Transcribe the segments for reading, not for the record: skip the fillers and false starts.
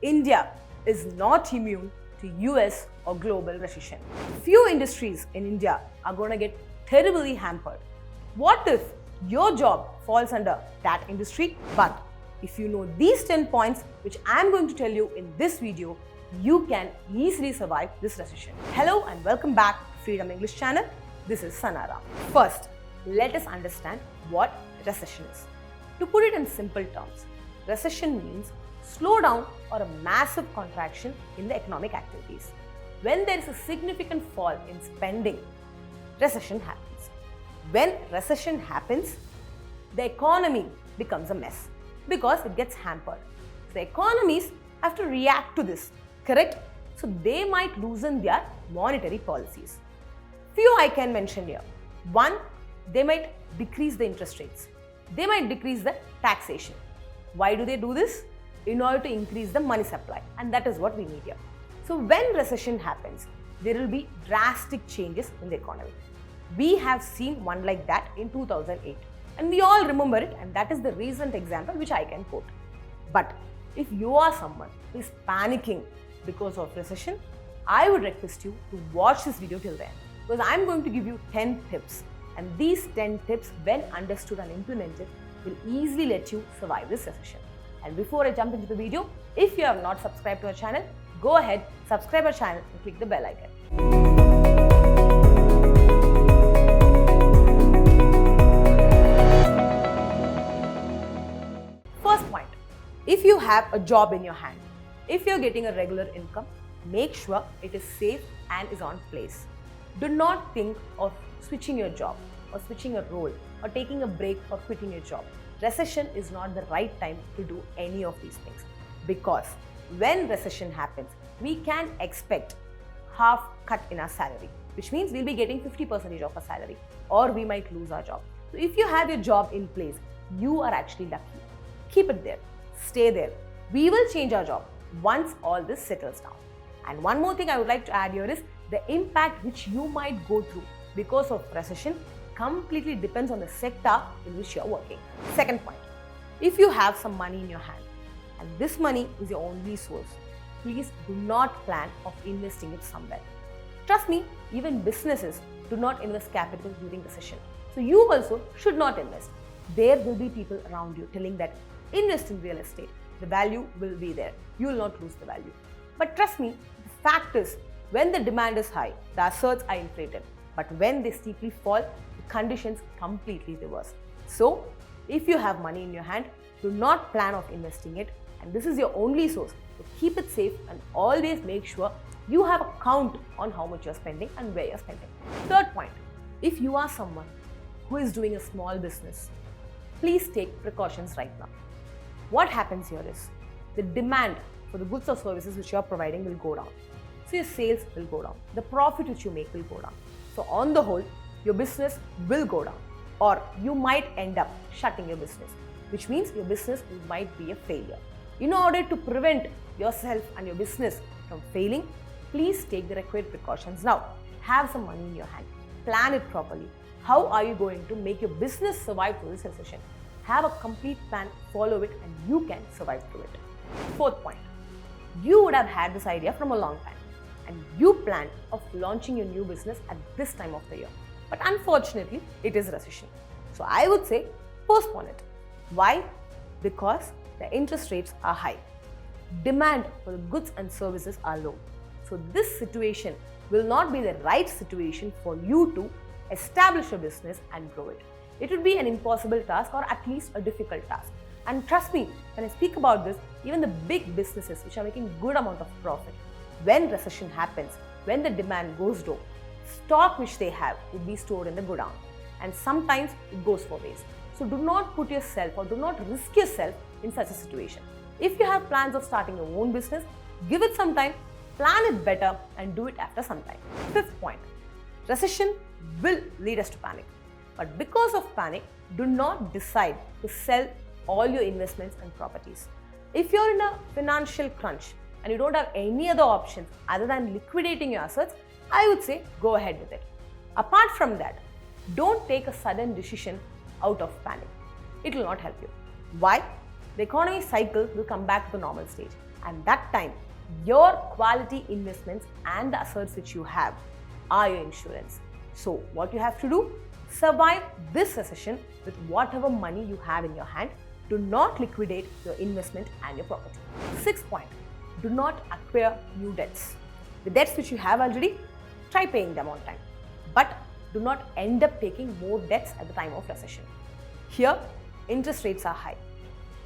India is not immune to US or global recession. Few industries in India are going to get terribly hampered. What if your job falls under that industry? But if you know these 10 points which I am going to tell you in this video, you can easily survive this recession. Hello and welcome back to Freedom English channel. This is Sanara. First, let us understand what recession is. To put it in simple terms, recession means slowdown or a massive contraction in the economic activities. When there is a significant fall in spending, recession happens. When recession happens, the economy becomes a mess because it gets hampered. The economies have to react to this, correct? So they might loosen their monetary policies. Few I can mention here. One, they might decrease the interest rates. They might decrease the taxation. Why do they do this? In order to increase the money supply, and that is what we need here. So when recession happens, there will be drastic changes in the economy. We have seen one like that in 2008 and we all remember it, and that is the recent example which I can quote. But if you are someone who is panicking because of recession, I would request you to watch this video till then, because I am going to give you 10 tips, and these 10 tips, when understood and implemented, will easily let you survive this recession. And before I jump into the video, if you have not subscribed to our channel, go ahead, subscribe our channel and click the bell icon. First point, if you have a job in your hand, if you're getting a regular income, make sure it is safe and is on place. Do not think of switching your job or switching a role or taking a break or quitting your job. Recession is not the right time to do any of these things, because when recession happens, we can expect half cut in our salary, which means we'll be getting 50% of our salary, or we might lose our job. So if you have your job in place, you are actually lucky. Keep it there, stay there. We will change our job once all this settles down. And one more thing I would like to add here is the impact which you might go through because of recession completely depends on the sector in which you are working. Second point, if you have some money in your hand and this money is your only source, please do not plan of investing it somewhere. Trust me, even businesses do not invest capital during recession. So you also should not invest. There will be people around you telling that invest in real estate, the value will be there, you will not lose the value. But trust me, the fact is, when the demand is high, the assets are inflated. But when they steeply fall, the conditions completely reverse. So, if you have money in your hand, do not plan of investing it, and this is your only source. So keep it safe and always make sure you have a count on how much you're spending and where you're spending. Third point, if you are someone who is doing a small business, please take precautions right now. What happens here is the demand for the goods or services which you are providing will go down. So your sales will go down. The profit which you make will go down. So on the whole, your business will go down, or you might end up shutting your business, which means your business might be a failure. In order to prevent yourself and your business from failing, please take the required precautions now. Have some money in your hand. Plan it properly. How are you going to make your business survive through this recession? Have a complete plan, follow it, and you can survive through it. Fourth point, you would have had this idea from a long time, and you planned of launching your new business at this time of the year. But unfortunately, it is recession. So I would say postpone it. Why? Because the interest rates are high. Demand for the goods and services are low. So this situation will not be the right situation for you to establish a business and grow it. It would be an impossible task, or at least a difficult task. And trust me, when I speak about this, even the big businesses which are making good amount of profit, when recession happens, when the demand goes low, stock which they have would be stored in the godown, and sometimes it goes for waste. So do not put yourself or do not risk yourself in such a situation. If you have plans of starting your own business, give it some time, plan it better, and do it after some time. Fifth point, recession will lead us to panic. But because of panic, do not decide to sell all your investments and properties. If you're in a financial crunch and you don't have any other options other than liquidating your assets, I would say go ahead with it. Apart from that, don't take a sudden decision out of panic. It will not help you. Why? The economy cycle will come back to the normal stage. And that time, your quality investments and the assets which you have are your insurance. So what you have to do? Survive this recession with whatever money you have in your hand. Do not liquidate your investment and your property. 6th point, do not acquire new debts. The debts which you have already, try paying them on time. But do not end up taking more debts at the time of recession. Here, interest rates are high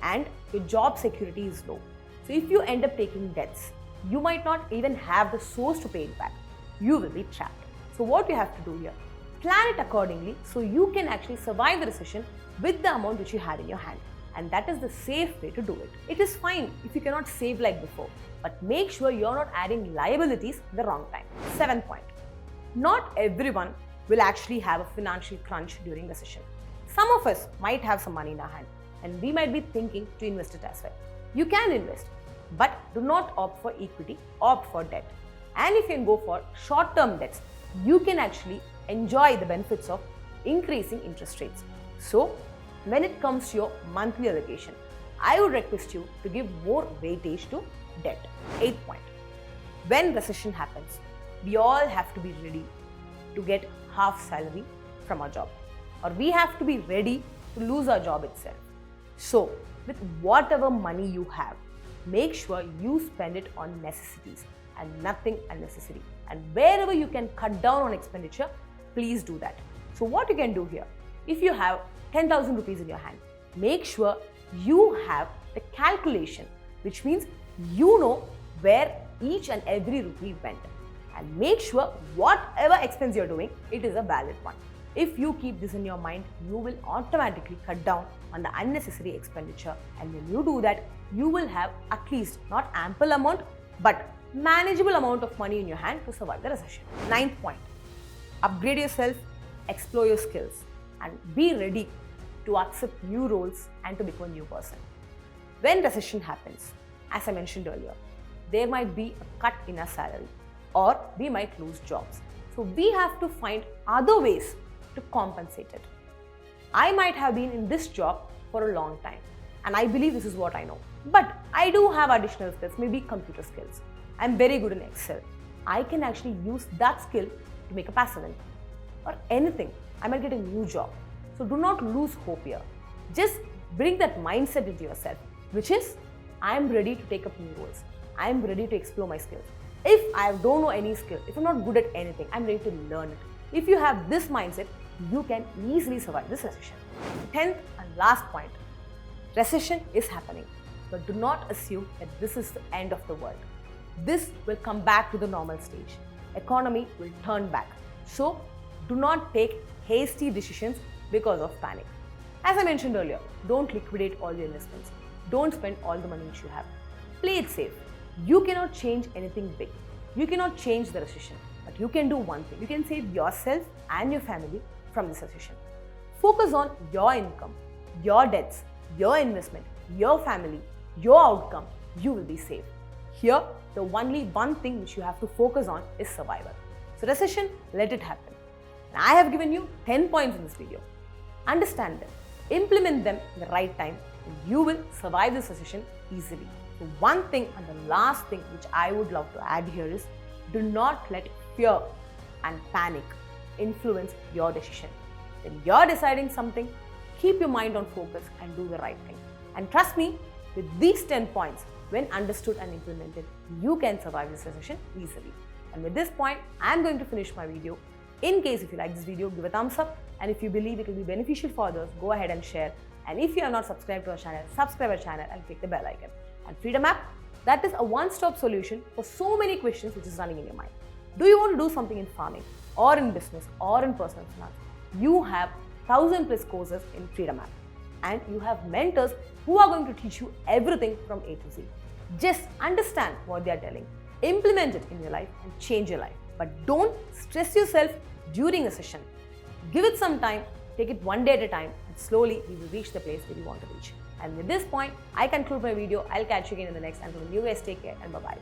and your job security is low. So if you end up taking debts, you might not even have the source to pay it back. You will be trapped. So what you have to do here? Plan it accordingly so you can actually survive the recession with the amount which you had in your hand. And that is the safe way to do it. It is fine if you cannot save like before, but make sure you're not adding liabilities at the wrong time. 7th point, not everyone will actually have a financial crunch during recession. Some of us might have some money in our hand and we might be thinking to invest it as well. You can invest, but do not opt for equity, opt for debt. And if you can go for short-term debts, you can actually enjoy the benefits of increasing interest rates. So, when it comes to your monthly allocation, I would request you to give more weightage to debt. 8th point, when recession happens, we all have to be ready to get half salary from our job, or we have to be ready to lose our job itself. So, with whatever money you have, make sure you spend it on necessities and nothing unnecessary. And wherever you can cut down on expenditure, please do that. So what you can do here, if you have 10,000 rupees in your hand, make sure you have the calculation, which means you know where each and every rupee went. And make sure whatever expense you're doing, it is a valid one. If you keep this in your mind, you will automatically cut down on the unnecessary expenditure. And when you do that, you will have at least not ample amount, but manageable amount of money in your hand to survive the recession. 9th point, upgrade yourself, explore your skills, and be ready to accept new roles and to become a new person. When recession happens, as I mentioned earlier, there might be a cut in our salary or we might lose jobs. So we have to find other ways to compensate it. I might have been in this job for a long time and I believe this is what I know. But I do have additional skills, maybe computer skills. I'm very good in Excel. I can actually use that skill to make a passive income or anything. I might get a new job. So do not lose hope here. Just bring that mindset into yourself, which is I am ready to take up new roles. I am ready to explore my skills. If I don't know any skill, if I'm not good at anything, I'm ready to learn it. If you have this mindset, you can easily survive this recession. 10th and last point, recession is happening, but do not assume that this is the end of the world. This will come back to the normal stage. Economy will turn back. So do not take hasty decisions because of panic. As I mentioned earlier, don't liquidate all your investments. Don't spend all the money which you have. Play it safe. You cannot change anything big. You cannot change the recession, but you can do one thing. You can save yourself and your family from this recession. Focus on your income, your debts, your investment, your family, your outcome. You will be safe. Here, the only one thing which you have to focus on is survival. So recession, let it happen. And I have given you 10 points in this video. Understand them, implement them in the right time, and you will survive this recession easily. So one thing and the last thing which I would love to add here is, do not let fear and panic influence your decision. When you're deciding something, keep your mind on focus and do the right thing. And trust me, with these 10 points, when understood and implemented, you can survive this recession easily. And with this point, I'm going to finish my video. In case if you like this video, give a thumbs up. And if you believe it will be beneficial for others, go ahead and share. And if you are not subscribed to our channel, subscribe our channel and click the bell icon. And Freedom App, that is a one-stop solution for so many questions which is running in your mind. Do you want to do something in farming or in business or in personal finance? You have 1,000+ courses in Freedom App. And you have mentors who are going to teach you everything from A to Z. Just understand what they are telling, implement it in your life and change your life. But don't stress yourself during a session. Give it some time, take it one day at a time, and slowly we will reach the place where you want to reach. And with this point, I conclude my video. I'll catch you again in the next. Until you guys take care and bye-bye.